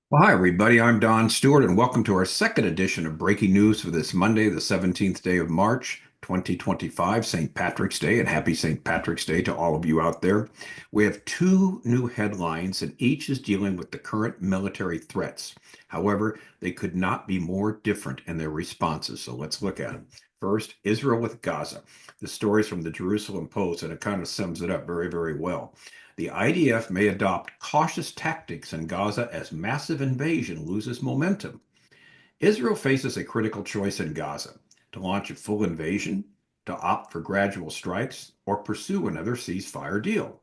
Well, hi, everybody. I'm Don Stewart, and welcome to our second edition of Breaking News for this Monday, the 17th day of March, 2025, St. Patrick's Day, and happy St. Patrick's Day to all of you out there. We have two new headlines, and each is dealing with the current military threats. However, they could not be more different in their responses, so let's look at them. First, Israel with Gaza. The story's from the Jerusalem Post, and it kind of sums it up very, very well. The IDF may adopt cautious tactics in Gaza as massive invasion loses momentum. Israel faces a critical choice in Gaza to launch a full invasion, to opt for gradual strikes, or pursue another ceasefire deal.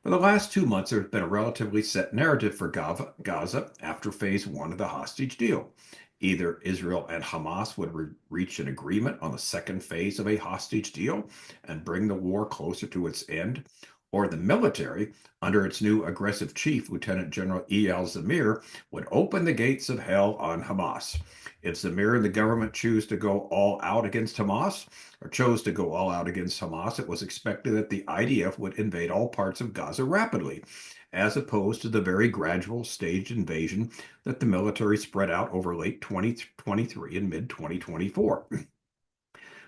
For the last 2 months, there's been a relatively set narrative for Gaza after phase one of the hostage deal. Either Israel and Hamas would reach an agreement on the second phase of a hostage deal and bring the war closer to its end, or the military, under its new aggressive chief, Lieutenant General Eyal Zamir, would open the gates of hell on Hamas. If Zamir and the government choose to go all out against Hamas, or chose to go all out against Hamas, it was expected that the IDF would invade all parts of Gaza rapidly, as opposed to the very gradual staged invasion that the military spread out over late 2023 and mid 2024.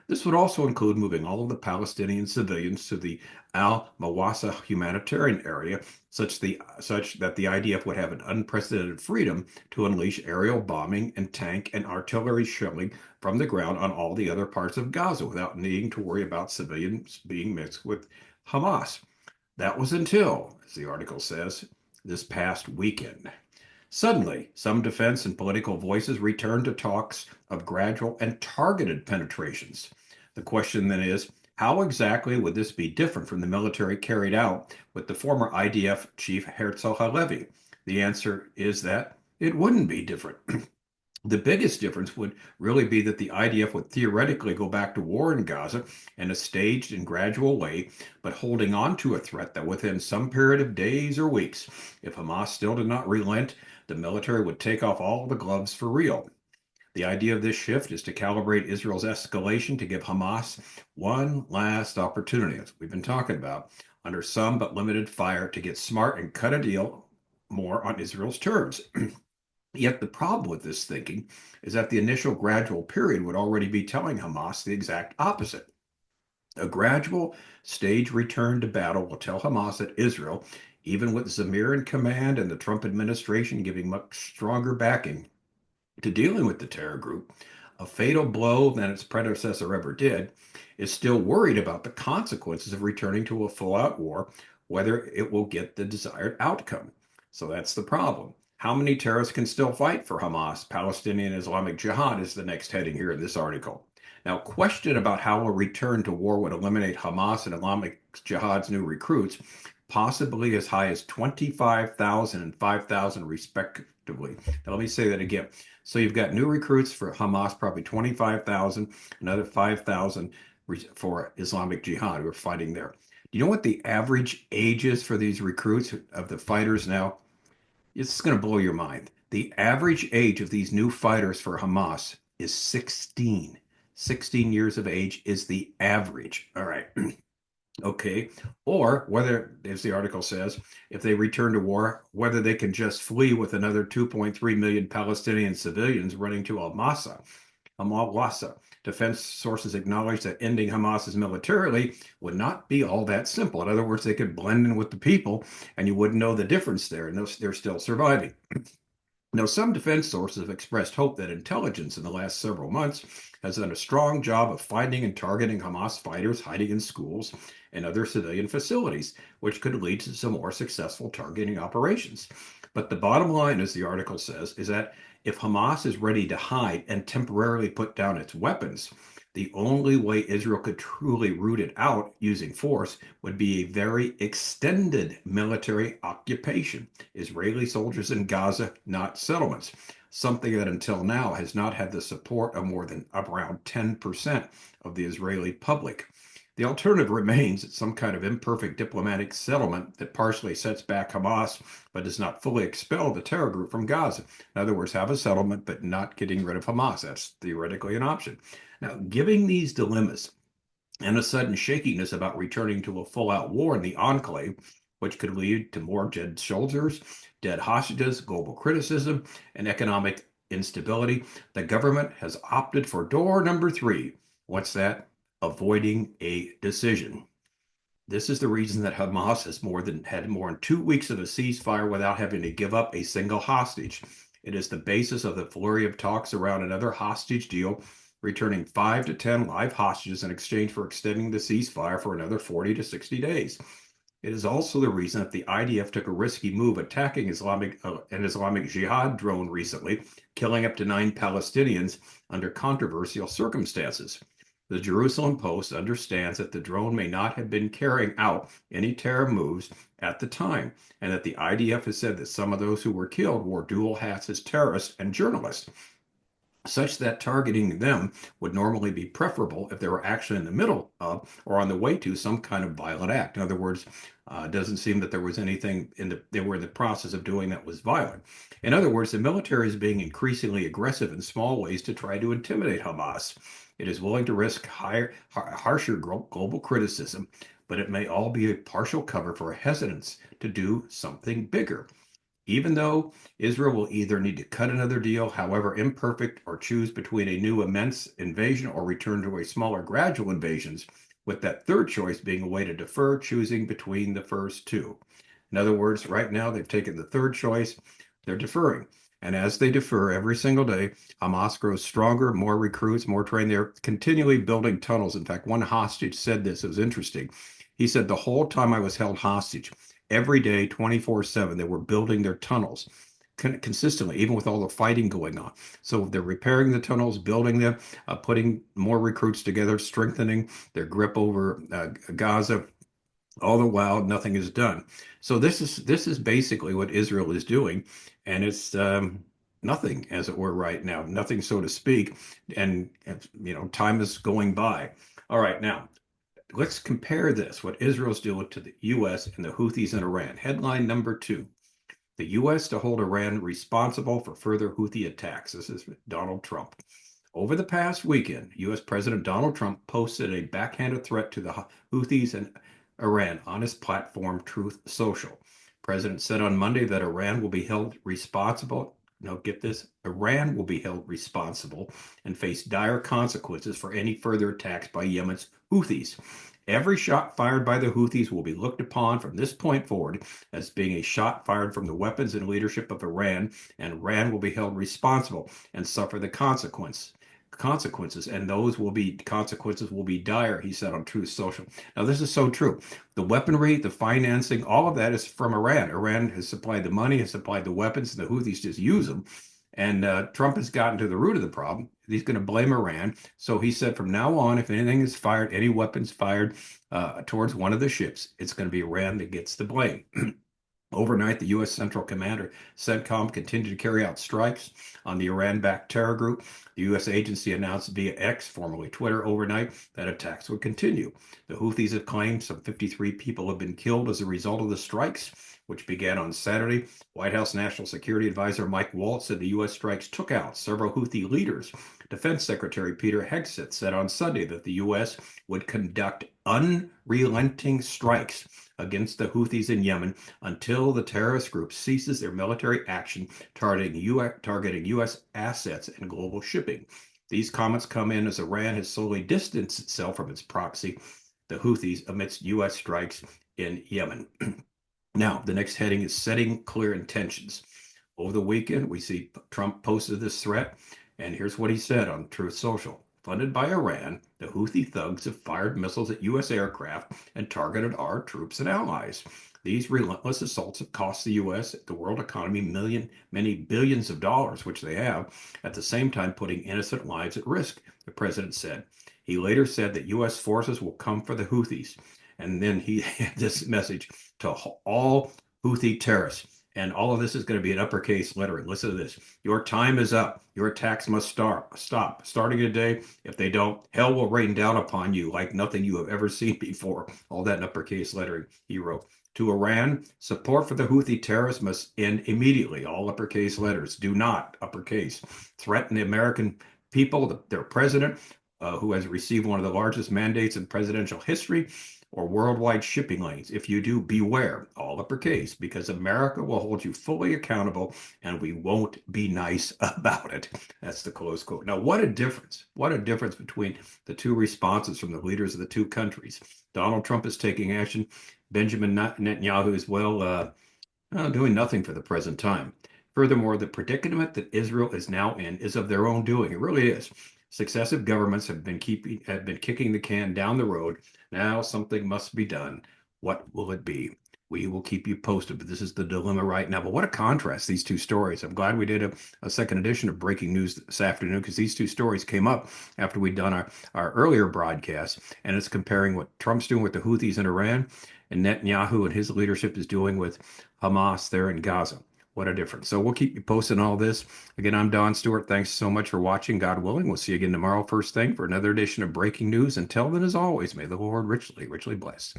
This would also include moving all of the Palestinian civilians to the Al Mawasa humanitarian area, such that the IDF would have an unprecedented freedom to unleash aerial bombing and tank and artillery shelling from the ground on all the other parts of Gaza without needing to worry about civilians being mixed with Hamas. That was until, as the article says, this past weekend. Suddenly, some defense and political voices returned to talks of gradual and targeted penetrations. The question then is, how exactly would this be different from the military carried out with the former IDF chief Herzl Halevi? The answer is that it wouldn't be different. The biggest difference would really be that the IDF would theoretically go back to war in Gaza in a staged and gradual way, but holding on to a threat that within some period of days or weeks, if Hamas still did not relent, the military would take off all the gloves for real. The idea of this shift is to calibrate Israel's escalation to give Hamas one last opportunity, as we've been talking about, under some but limited fire to get smart and cut a deal more on Israel's terms. Yet the problem with this thinking is that the initial gradual period would already be telling Hamas the exact opposite. A gradual, staged return to battle will tell Hamas that Israel, even with Zamir in command and the Trump administration giving much stronger backing to dealing with the terror group, a fatal blow than its predecessor ever did, is still worried about the consequences of returning to a full out war, whether it will get the desired outcome. So that's the problem. How many terrorists can still fight for Hamas? Palestinian Islamic Jihad is the next heading here in this article. Now, question about how a return to war would eliminate Hamas and Islamic Jihad's new recruits, possibly as high as 25,000 and 5,000 respectively. Now, let me say that again. So you've got new recruits for Hamas, probably 25,000, another 5,000 for Islamic Jihad who are fighting there. Do you know what the average age is for these recruits of the fighters now? It's going to blow your mind. The average age of these new fighters for Hamas is 16. 16 years of age is the average. All right. Okay. Or whether, as the article says, if they return to war, whether they can just flee with another 2.3 million Palestinian civilians running to Al-Wasa. Defense sources acknowledge that ending Hamas militarily would not be all that simple. In other words, they could blend in with the people and you wouldn't know the difference there, and they're still surviving. Now, some defense sources have expressed hope that intelligence in the last several months has done a strong job of finding and targeting Hamas fighters hiding in schools and other civilian facilities, which could lead to some more successful targeting operations. But the bottom line, as the article says, is that if Hamas is ready to hide and temporarily put down its weapons, the only way Israel could truly root it out using force would be a very extended military occupation. Israeli soldiers in Gaza, not settlements, something that until now has not had the support of more than around 10% of the Israeli public. The alternative remains some kind of imperfect diplomatic settlement that partially sets back Hamas but does not fully expel the terror group from Gaza. In other words, have a settlement but not getting rid of Hamas. That's theoretically an option. Now, given these dilemmas and a sudden shakiness about returning to a full out war in the enclave, which could lead to more dead soldiers, dead hostages, global criticism, and economic instability. The government has opted for door number three. What's that? Avoiding a decision. This is the reason that Hamas has had more than 2 weeks of a ceasefire without having to give up a single hostage. It is the basis of the flurry of talks around another hostage deal, returning 5 to 10 live hostages in exchange for extending the ceasefire for another 40 to 60 days. It is also the reason that the IDF took a risky move attacking an Islamic Jihad drone recently, killing up to 9 Palestinians under controversial circumstances. The Jerusalem Post understands that the drone may not have been carrying out any terror moves at the time, and that the IDF has said that some of those who were killed wore dual hats as terrorists and journalists, such that targeting them would normally be preferable if they were actually in the middle of or on the way to some kind of violent act. In other words, it doesn't seem that there was anything they were in the process of doing that was violent. In other words, the military is being increasingly aggressive in small ways to try to intimidate Hamas. It is willing to risk harsher global criticism, but it may all be a partial cover for a hesitance to do something bigger. Even though Israel will either need to cut another deal, however imperfect, or choose between a new immense invasion or return to a smaller gradual invasions, with that third choice being a way to defer choosing between the first two. In other words, right now they've taken the third choice, they're deferring. And as they defer every single day, Hamas grows stronger, more recruits, more trained. They're continually building tunnels. In fact, one hostage said this, it was interesting. He said, the whole time I was held hostage, every day, 24/7, they were building their tunnels consistently, even with all the fighting going on. So they're repairing the tunnels, building them, putting more recruits together, strengthening their grip over Gaza. All the while, nothing is done. So this is basically what Israel is doing, and it's nothing, as it were, right now. Nothing, so to speak. And time is going by. All right, now let's compare this, what Israel's doing, to the U.S. and the Houthis in Iran. Headline number two: the U.S. to hold Iran responsible for further Houthi attacks. This is Donald Trump. Over the past weekend, U.S. President Donald Trump posted a backhanded threat to the Houthis in Iran on his platform Truth Social. The president said on Monday that Iran will be held responsible. Now, get this: Iran will be held responsible and face dire consequences for any further attacks by Yemen's Houthis. Every shot fired by the Houthis will be looked upon from this point forward as being a shot fired from the weapons and leadership of Iran, and Iran will be held responsible and suffer the consequences, and those consequences will be dire, he said on Truth Social. Now, this is so true. The weaponry, the financing, all of that is from Iran. Iran has supplied the money, has supplied the weapons, and the Houthis just use them. And Trump has gotten to the root of the problem. He's going to blame Iran. So he said from now on, if anything is fired, any weapons fired towards one of the ships, it's going to be Iran that gets the blame. Overnight, the U.S. Central Commander, CENTCOM, continued to carry out strikes on the Iran-backed terror group. The U.S. agency announced via X, formerly Twitter, overnight that attacks would continue. The Houthis have claimed some 53 people have been killed as a result of the strikes, which began on Saturday. White House National Security Advisor Mike Waltz said the U.S. strikes took out several Houthi leaders. Defense Secretary Peter Hegseth said on Sunday that the U.S. would conduct unrelenting strikes against the Houthis in Yemen until the terrorist group ceases their military action targeting U.S. assets and global shipping. These comments come in as Iran has slowly distanced itself from its proxy, the Houthis, amidst U.S. strikes in Yemen. Now, the next heading is setting clear intentions. Over the weekend, we see Trump posted this threat, and here's what he said on Truth Social. Funded by Iran, the Houthi thugs have fired missiles at U.S. aircraft and targeted our troops and allies. These relentless assaults have cost the U.S., the world economy, many billions of dollars, which they have, at the same time putting innocent lives at risk, the president said. He later said that U.S. forces will come for the Houthis. And then he had this message to all Houthi terrorists. And all of this is going to be in uppercase lettering. Listen to this. Your time is up. Your attacks must stop. Starting today. If they don't, hell will rain down upon you like nothing you have ever seen before. All that in uppercase lettering, he wrote. To Iran, support for the Houthi terrorists must end immediately. All uppercase letters. Do not, uppercase, threaten the American people, their president, who has received one of the largest mandates in presidential history. or worldwide shipping lanes. If you do, beware, all uppercase, because America will hold you fully accountable and we won't be nice about it. That's the close quote. Now, what a difference. What a difference between the two responses from the leaders of the two countries. Donald Trump is taking action. Benjamin Netanyahu is, doing nothing for the present time. Furthermore, the predicament that Israel is now in is of their own doing. It really is. Successive governments have been kicking the can down the road. Now something must be done. What will it be? We will keep you posted, but this is the dilemma right now. But what a contrast, these two stories. I'm glad we did a second edition of Breaking News this afternoon because these two stories came up after we'd done our earlier broadcast, and it's comparing what Trump's doing with the Houthis in Iran and Netanyahu and his leadership is doing with Hamas there in Gaza. What a difference. So we'll keep you posted on all this. Again, I'm Don Stewart. Thanks so much for watching. God willing, we'll see you again tomorrow first thing for another edition of Breaking News. Until then, as always, may the Lord richly, richly bless.